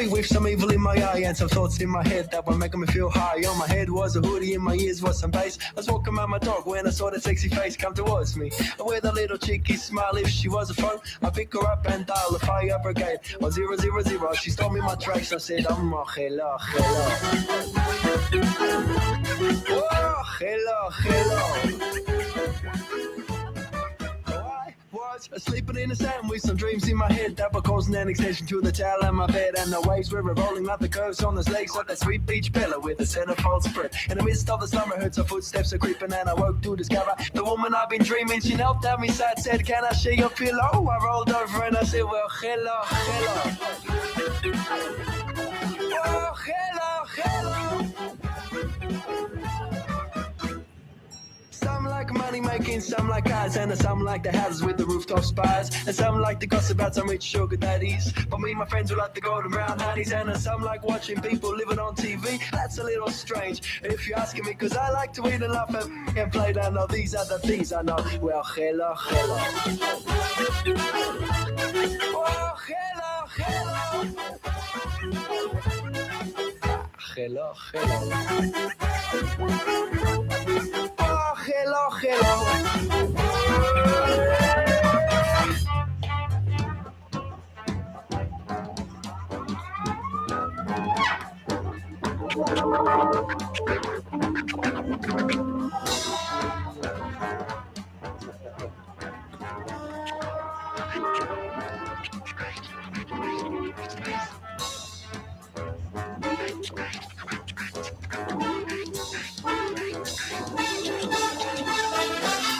Speaker 2: With some evil in my eye and some thoughts in my head that were making me feel high. On my head was a hoodie, in my ears was some bass. I was walking around my dog when I saw that sexy face come towards me. With a little cheeky smile, if she was a phone, I pick her up and dial the fire brigade. 1000, she stole me my tracks. I said, hello. Oh, hello. Sleeping in the sand with some dreams in my head that were causing an extension to the towel on my bed, and the waves were revolving like the curves on those legs of that sweet beach pillow with a centerfold spread. In the midst of the slumber, heard some footsteps are creeping, and I woke to discover the woman I've been dreaming. She knelt down beside, said, "Can I share your pillow?" I rolled over and I said, "Well, hello." Oh, hello. Some like money making, some like cars, and some like the houses with the rooftop spires, and some like to gossip about some rich sugar daddies. But me and my friends were like the golden brown honey's, and some like watching people living on TV. That's a little strange if you're asking me, cause I like to eat and laugh and play down. All these are the things I know. Well, hello. Oh, hello. Hello, hello. Oh, hello, hello.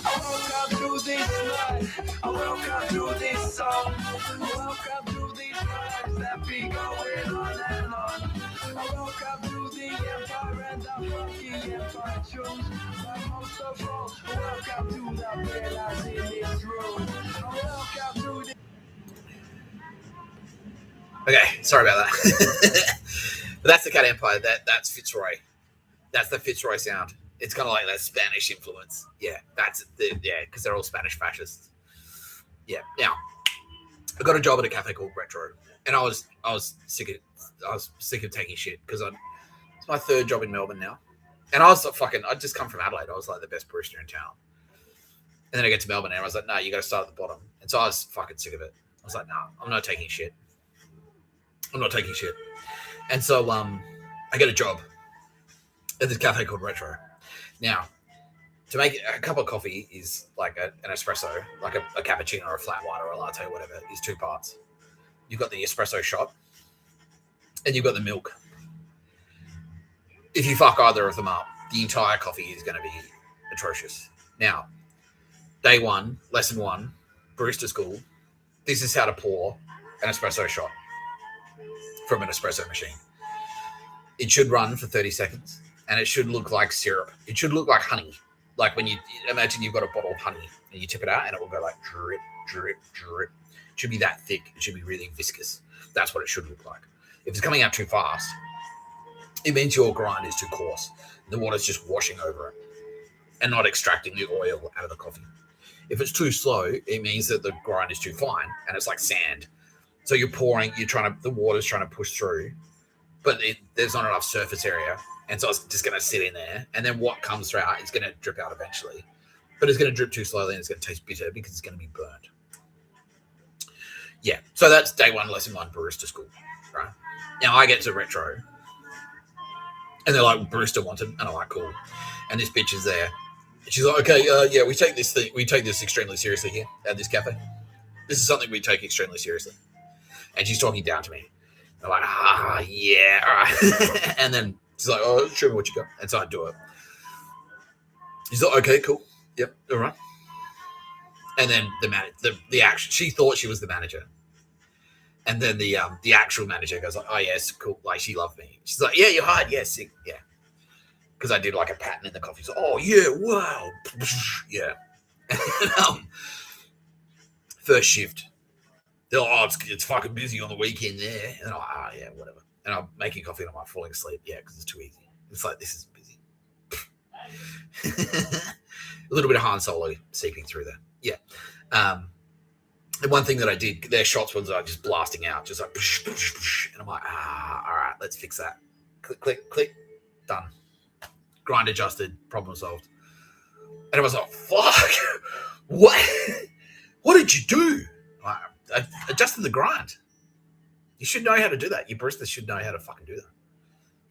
Speaker 2: Welcome to this life. Welcome to this song. Welcome to these vibes that be going on and on. Welcome to the empire and the funky empire tunes. But most of all, welcome to the pillars in this room. Welcome to the...
Speaker 1: Okay, sorry about that. But that's the Cat Empire. That's Fitzroy. That's the Fitzroy sound. It's kind of like that Spanish influence. Yeah, that's the because they're all Spanish fascists. Yeah. Now, I got a job at a cafe called Retro, and I was sick of taking shit because it's my third job in Melbourne now, and I'd just come from Adelaide. I was like the best barista in town, and then I get to Melbourne and I was like, no, you got to start at the bottom, and so I was fucking sick of it. I was like, no, I'm not taking shit. And so I get a job at this cafe called Retro. Now, to make a cup of coffee is like an espresso, like a cappuccino or a flat white or a latte or whatever, is two parts. You've got the espresso shot and you've got the milk. If you fuck either of them up, the entire coffee is going to be atrocious. Now, day one, lesson one, barista school, this is how to pour an espresso shot from an espresso machine. It should run for 30 seconds. And it should look like syrup. It should look like honey. Like when you imagine you've got a bottle of honey and you tip it out and it will go like drip, drip, drip. It should be that thick. It should be really viscous. That's what it should look like. If it's coming out too fast, it means your grind is too coarse. The water's just washing over it and not extracting the oil out of the coffee. If it's too slow, it means that the grind is too fine and it's like sand. So the water's trying to push through, but there's not enough surface area. And so it's just going to sit in there. And then what comes through is going to drip out eventually. But it's going to drip too slowly and it's going to taste bitter because it's going to be burnt. Yeah. So that's day one, lesson one, barista school. Right. Now I get to Retro. And they're like, barista wanted. And I'm like, cool. And this bitch is there. And she's like, okay, yeah, we take this extremely seriously here at this cafe. This is something we take extremely seriously. And she's talking down to me. I'm like, yeah, all right. And then she's like, oh, show me what you got. And so I do it. She's like, okay, cool. Yep, all right. And then she thought she was the manager. And then the actual manager goes like, oh, yes, cool. Like, she loved me. She's like, yeah, you're hired. Yeah, sick. Yeah. Because I did like a pattern in the coffee. So, oh, yeah, wow. Yeah. And, first shift. They're like, oh, it's fucking busy on the weekend there. And I'm like, yeah, whatever. And I'm making coffee and I'm like falling asleep. Yeah, because it's too easy. It's like, this is busy. A little bit of Han Solo seeping through there. Yeah. The one thing that I did, their shots was just blasting out, just like, and I'm like, all right, let's fix that. Click, click, click, done. Grind adjusted, problem solved. And I was like, fuck, what? What did you do? I adjusted the grind. You should know how to do that. Your baristas should know how to fucking do that.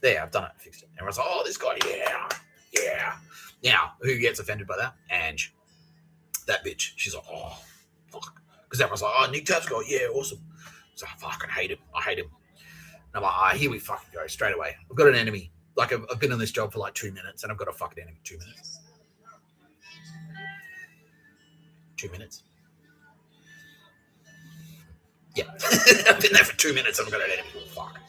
Speaker 1: There, I've done it, fixed it. Everyone's like, oh, this guy, yeah. Now, who gets offended by that? Ange. That bitch. She's like, oh, fuck. Because everyone's like, oh, Nick Tapscott, yeah, awesome. So I fucking hate him. And I'm like, here we fucking go, straight away. I've got an enemy. Like, I've been on this job for like 2 minutes, and I've got a fucking enemy. 2 minutes. 2 minutes. Yeah. I've been there for 2 minutes and I've got an enemy. Oh, fuck.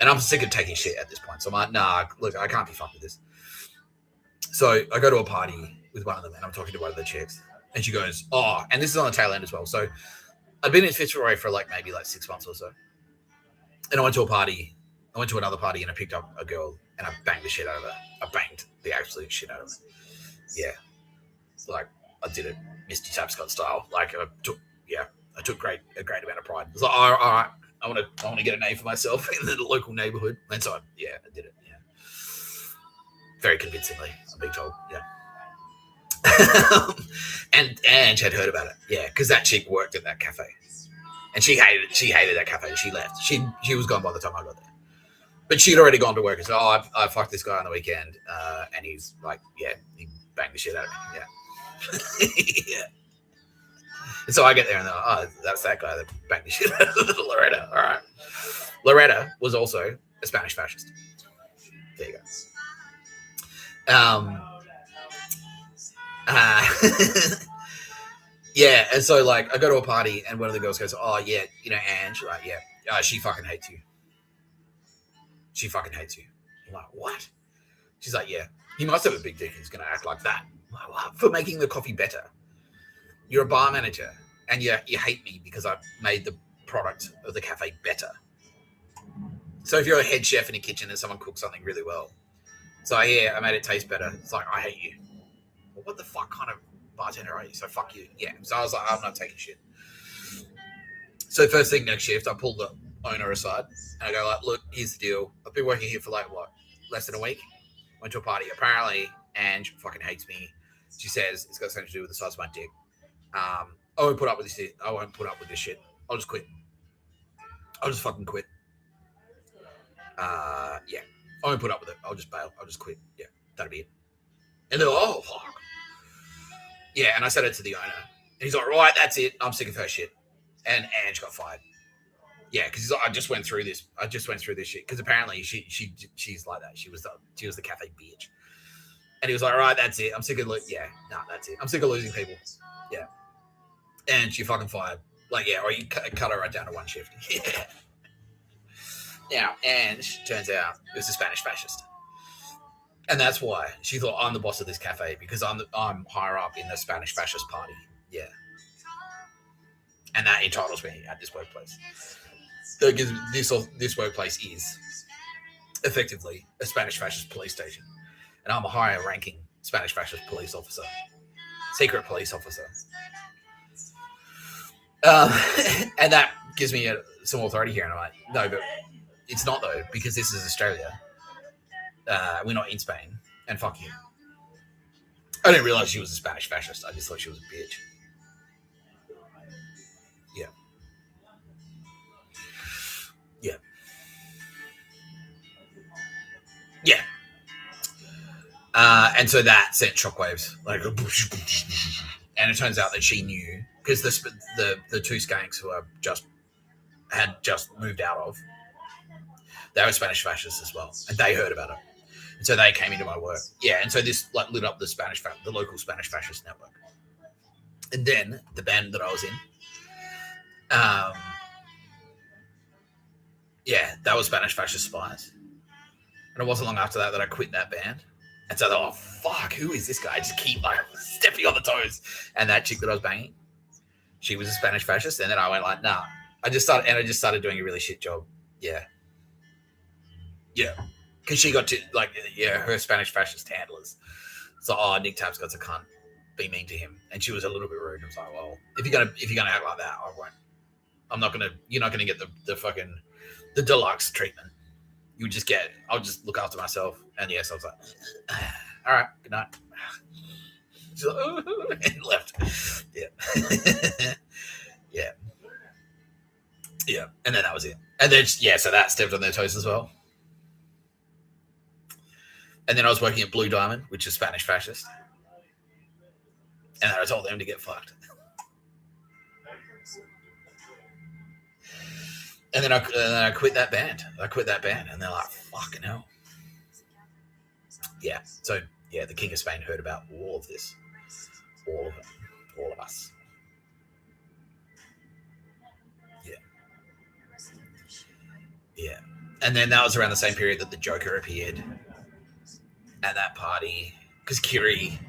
Speaker 1: And I'm sick of taking shit at this point. So I'm like, nah, look, I can't be fucked with this. So I go to a party with one of them and I'm talking to one of the chicks. And she goes, oh, and this is on the tail end as well. So I've been in Fitzroy for maybe 6 months or so. And I went to a party. I went to another party and I picked up a girl and I banged the shit out of her. I banged the absolute shit out of her. Yeah. Like, I did it Misty Tapscott style. Like, I took a great amount of pride. It was like, all I want to get a name for myself in the local neighborhood. And so, I did it. Yeah, very convincingly, I'm being told. Yeah. And Ange had heard about it. Yeah, because that chick worked at that cafe, and she hated that cafe. She left. She was gone by the time I got there. But she'd already gone to work and said, "Oh, I fucked this guy on the weekend," and he's like, "Yeah, he banged the shit out of me." Yeah. Yeah. And so I get there and they're like, "Oh, that's that guy that banged the shit out of Loretta." All right. Loretta was also a Spanish fascist. There you go. Yeah, and so like I go to a party and one of the girls goes, "Oh yeah, you know Ange, like yeah, she fucking hates you. She fucking hates you." I'm like, "What?" She's like, "Yeah, he must have a big dick. He's gonna act like that." I'm like, "What? For making the coffee better? You're a bar manager and you hate me because I made the product of the cafe better. So if you're a head chef in a kitchen and someone cooks something really well, so I made it taste better. It's like I hate you. Well, what the fuck kind of bartender are you? So fuck you." Yeah. So I was like, "I'm not taking shit." So first thing next shift, I pulled the owner aside and I go like, "Look, here's the deal. I've been working here for like less than a week. Went to a party. Apparently, Ange fucking hates me. She says it's got something to do with the size of my dick. I won't put up with this shit. I won't put up with this shit. I'll just quit. I'll just fucking quit. Yeah. I won't put up with it. I'll just bail. I'll just quit. Yeah, that'll be it." And they're like, "Oh, fuck." Yeah, and I said it to the owner. And he's like, "Right, that's it. I'm sick of her shit." And Ange got fired. Yeah, because he's like, I just went through this shit. Because apparently she's like that. She was the cafe bitch. And he was like, "Right, that's it. I'm sick of that's it. I'm sick of losing people." Yeah. And she fucking fired. Like, yeah, or you cut her right down to one shift. Yeah. Now, Ange, turns out, was a Spanish fascist. And that's why she thought, I'm the boss of this cafe because I'm higher up in the Spanish fascist party. Yeah. And that entitles me at this workplace. Because this workplace is effectively a Spanish fascist police station. And I'm a higher ranking Spanish fascist police officer. Secret police officer. And that gives me some authority here. And I'm like, no, but it's not though, because this is Australia. We're not in Spain. And fuck you. I didn't realize she was a Spanish fascist. I just thought she was a bitch. Yeah. Yeah. Yeah. And so that sent shockwaves. Like, and it turns out that she knew, because the two skanks who had just moved out of, they were Spanish fascists as well, and they heard about it, and so they came into my work. Yeah, and so this like lit up the local Spanish fascist network, and then the band that I was in, that was Spanish fascist spies, and it wasn't long after that I quit that band. And so they're like, "Oh, fuck, who is this guy?" I just keep like stepping on the toes. And that chick that I was banging, she was a Spanish fascist. And then I went like, nah. I just started doing a really shit job. Yeah. Yeah. Because she got to like, her Spanish fascist handlers. So, Nick Tapscott's got to cunt. Be mean to him. And she was a little bit rude. I was like, well, if you're gonna act like that, I won't. You're not gonna get the deluxe treatment. I'll just look after myself. And yes, I was like, all right, good night. She's like, oh, and left. Yeah. Yeah. Yeah. And then that was it. And then, so that stepped on their toes as well. And then I was working at Blue Diamond, which is Spanish fascist. And I told them to get fucked. And then I quit that band. And they're like, fucking hell. Yeah. So, the King of Spain heard about all of this. All of it. All of us. Yeah. Yeah. And then that was around the same period that the Joker appeared at that party. Because Kiri.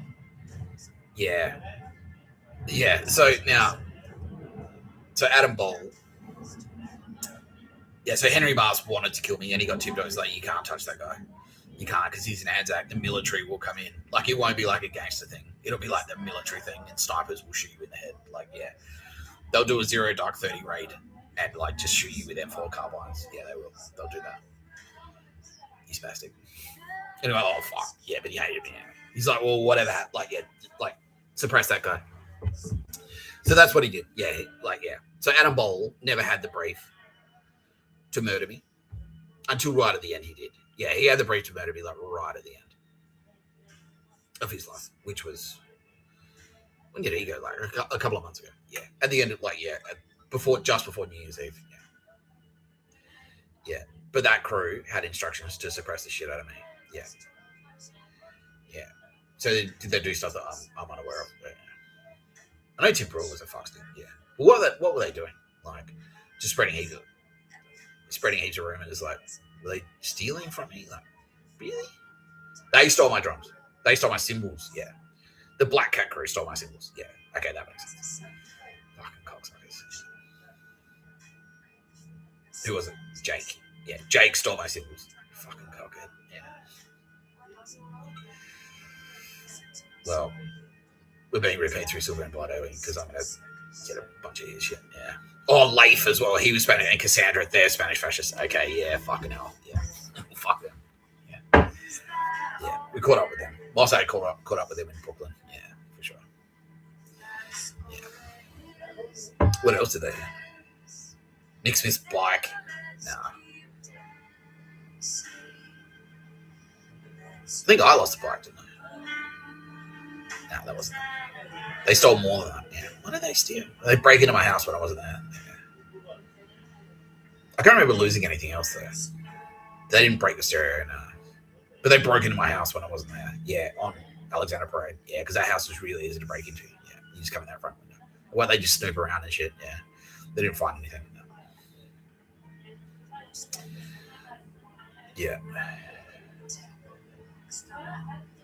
Speaker 1: Yeah. Yeah. So Adam Boal. Yeah, so Henry Mars wanted to kill me, and he got tipped off. He's like, you can't touch that guy. You can't, because he's an Anzac. The military will come in. Like, it won't be like a gangster thing. It'll be like the military thing, and snipers will shoot you in the head. Like, yeah. They'll do a 0 Dark 30 raid and like just shoot you with M4 carbines. Yeah, they will. They'll do that. He's spastic. Anyway, oh fuck, yeah, but he hated me. He's like, well, whatever. Like, yeah, like suppress that guy. So that's what he did. Yeah, yeah. So Adam Boal never had the brief to murder me until right at the end. He did. Yeah, he had the brief to murder me like right at the end of his life, which was when did he go? Like a couple of months ago. Yeah, at the end of just before New Year's Eve. Yeah. But that crew had instructions to suppress the shit out of me. Yeah. So did they do stuff that I'm unaware of? I know Tim Brule was a fuckstick. Yeah. But what were they doing? Like, just spreading heaps of rumors. Like, were they stealing from me? Like, really? They stole my drums. They stole my cymbals. Yeah. The Black Cat crew stole my cymbals. Yeah. Okay, that makes sense. Fucking cocksuckers. Who was it? Jake. Yeah, Jake stole my cymbals. Fucking cockhead. Yeah. Well, we're being repaid through silver and blood, are we? Because I'm going to get a bunch of his shit. Yeah. Oh, Leif as well. He was Spanish. And Cassandra, they're Spanish fascists. Okay, yeah, fucking hell. Yeah. Fuck them. Yeah. Yeah, we caught up with them. Moss had caught up with them in Brooklyn. Yeah, for sure. Yeah. What else did they do? Nick Smith's bike. Nah. I think I lost the bike, didn't I? No, that wasn't it. They stole more than that. Yeah. What did they steal? They break into my house when I wasn't there. Yeah. I can't remember losing anything else there. They didn't break the stereo, no. But they broke into my house when I wasn't there. Yeah, on Alexander Parade. Yeah, because that house was really easy to break into. Yeah, you just come in that front window. Well, they just snoop around and shit. Yeah, they didn't find anything. No. Yeah.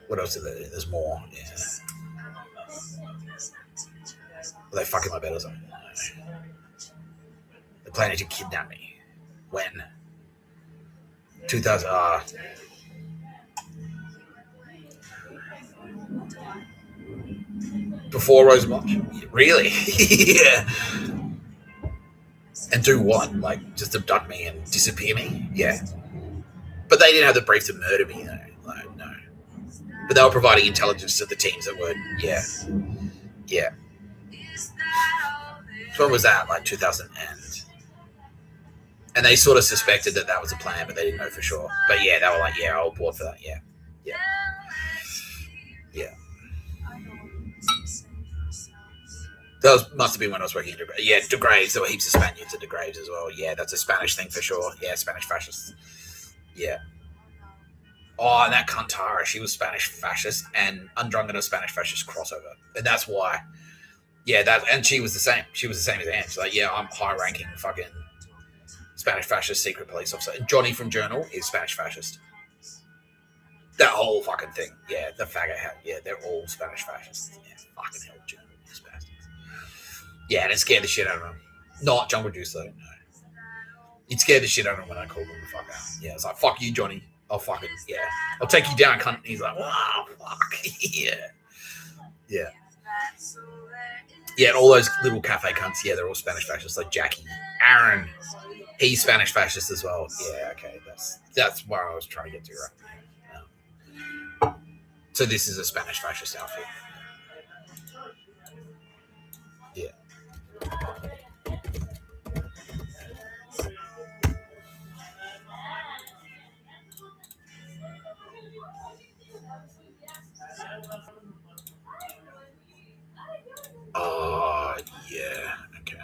Speaker 1: What else did they do? There's more. Yeah. Were they fucking my bed or something? They're planning to kidnap me. When? 2000. Before Rosa March? Really? Yeah. And do what? Like, just abduct me and disappear me? Yeah. But they didn't have the brief to murder me, though. Like, no. But they were providing intelligence to the teams that were, yeah. Yeah. So when was that? Like 2000 and they sort of suspected that was a plan, but they didn't know for sure. But yeah, they were like, yeah, I'll board for that. Yeah. Yeah. Yeah. That must have been when I was working at De Graves. Yeah, De Graves. There were heaps of Spaniards at De Graves as well. Yeah, that's a Spanish thing for sure. Yeah, Spanish fascists. Yeah. Oh, and that Cantara, she was Spanish fascist, and Ndrangheta Spanish fascist crossover. And that's why. Yeah, and she was the same. She was the same as Anne. She's like, yeah, I'm high-ranking fucking Spanish fascist secret police officer. And Johnny from Journal is Spanish fascist. That whole fucking thing. Yeah, the faggot hat. Yeah, they're all Spanish fascists. Yeah, fucking hell, Journal is bastards. Yeah, and it scared the shit out of him. Not Jungle Juice, though, no. It scared the shit out of him when I called him the fuck out. Yeah, it's like, fuck you, Johnny. I'll fucking, yeah. I'll take you down, cunt. And he's like, wow, fuck. Yeah. Yeah. Yeah, and all those little cafe cunts, yeah, they're all Spanish fascists, like Jackie. Aaron, he's Spanish fascist as well. Yeah, okay, that's where I was trying to get to, right? So this is a Spanish fascist outfit. Yeah. Oh, yeah. Okay.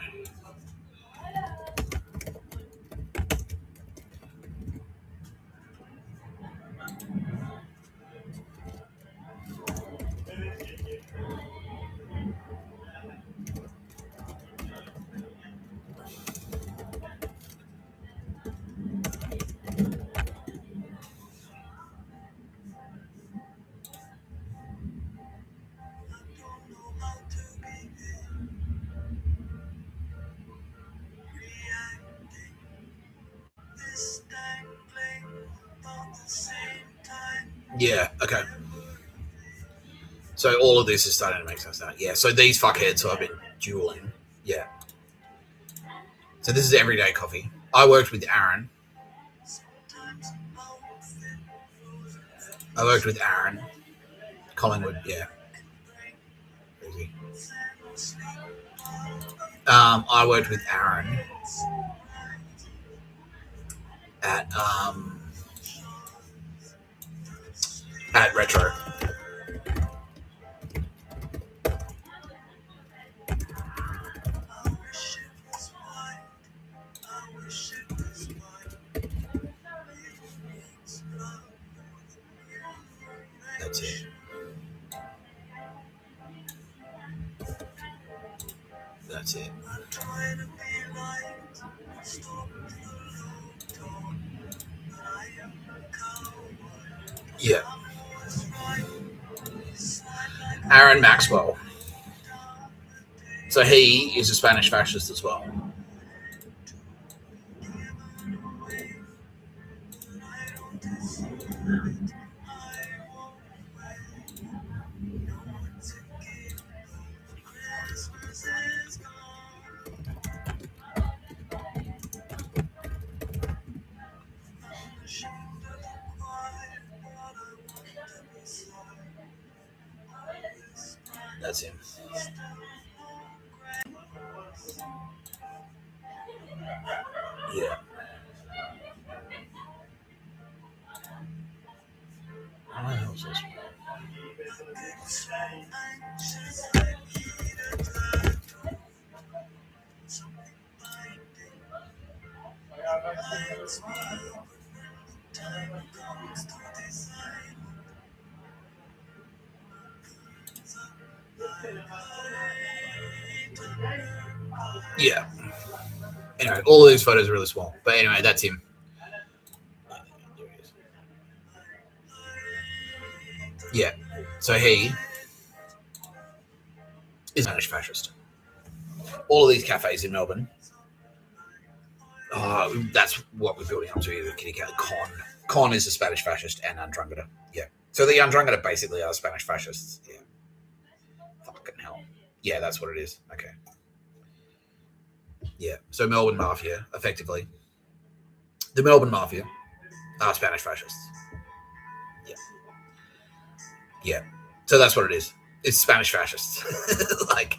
Speaker 1: Yeah, okay. So all of this is starting to make sense now. Yeah, so these fuckheads who I've been dueling, yeah. So this is everyday coffee. I worked with Aaron. Collingwood, yeah. Crazy. I worked with Aaron at Retro. That's it. That's it. Yeah. Aaron Maxwell. So he is a Spanish fascist as well. That's him. Yeah. What the hell is this? Yeah. Anyway, all of these photos are really small. But anyway, that's him. Yeah. So he is a Spanish fascist. All of these cafes in Melbourne, that's what we're building up to here. Kitty cat. Con is a Spanish fascist, and Ndrangheta. Yeah. So the Ndrangheta basically are Spanish fascists. Yeah. Fucking hell. Yeah, that's what it is. Okay. Yeah. So Melbourne Mafia, effectively. The Melbourne Mafia are Spanish fascists. Yeah. Yeah. So that's what it is. It's Spanish fascists. Like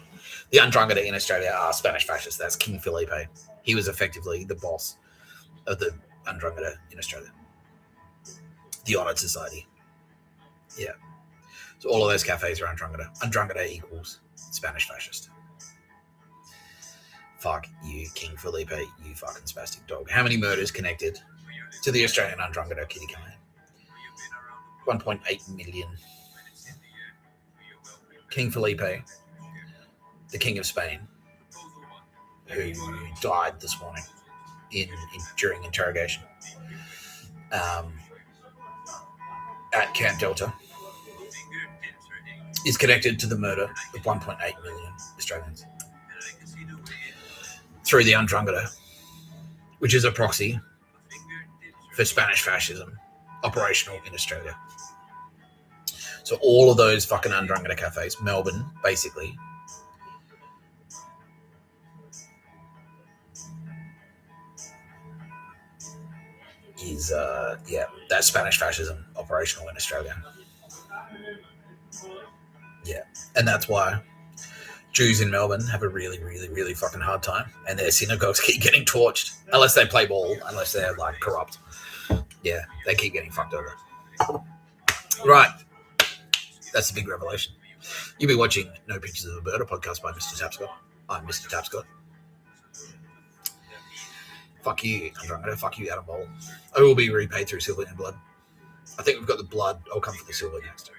Speaker 1: the Ndrangheta in Australia are Spanish fascists. That's King Felipe. He was effectively the boss of the Ndrangheta in Australia. The Honoured Society. Yeah. So all of those cafes are Ndrangheta. Ndrangheta equals Spanish fascist. Fuck you, King Felipe, you fucking spastic dog. How many murders connected to the Australian Ndrangheta kitty cat? 1.8 million. King Felipe, the King of Spain, who died this morning during interrogation at Camp Delta, is connected to the murder of 1.8 million Australians through the Ndrangheta, which is a proxy for Spanish fascism operational in Australia. So all of those fucking Ndrangheta cafes, Melbourne, basically, is that's Spanish fascism operational in Australia. Yeah, and that's why Jews in Melbourne have a really, really, really fucking hard time, and their synagogues keep getting torched unless they play ball, unless they're like corrupt. Yeah, they keep getting fucked over. Right, that's a big revelation. You'll be watching No Pictures of a Bird, a podcast by Mr. Tapscott. I'm Mr. Tapscott. Fuck you, Ndrangheta. Fuck you, Adam Boal. I will be repaid through silver and blood. I think we've got the blood. I'll come for the silver next.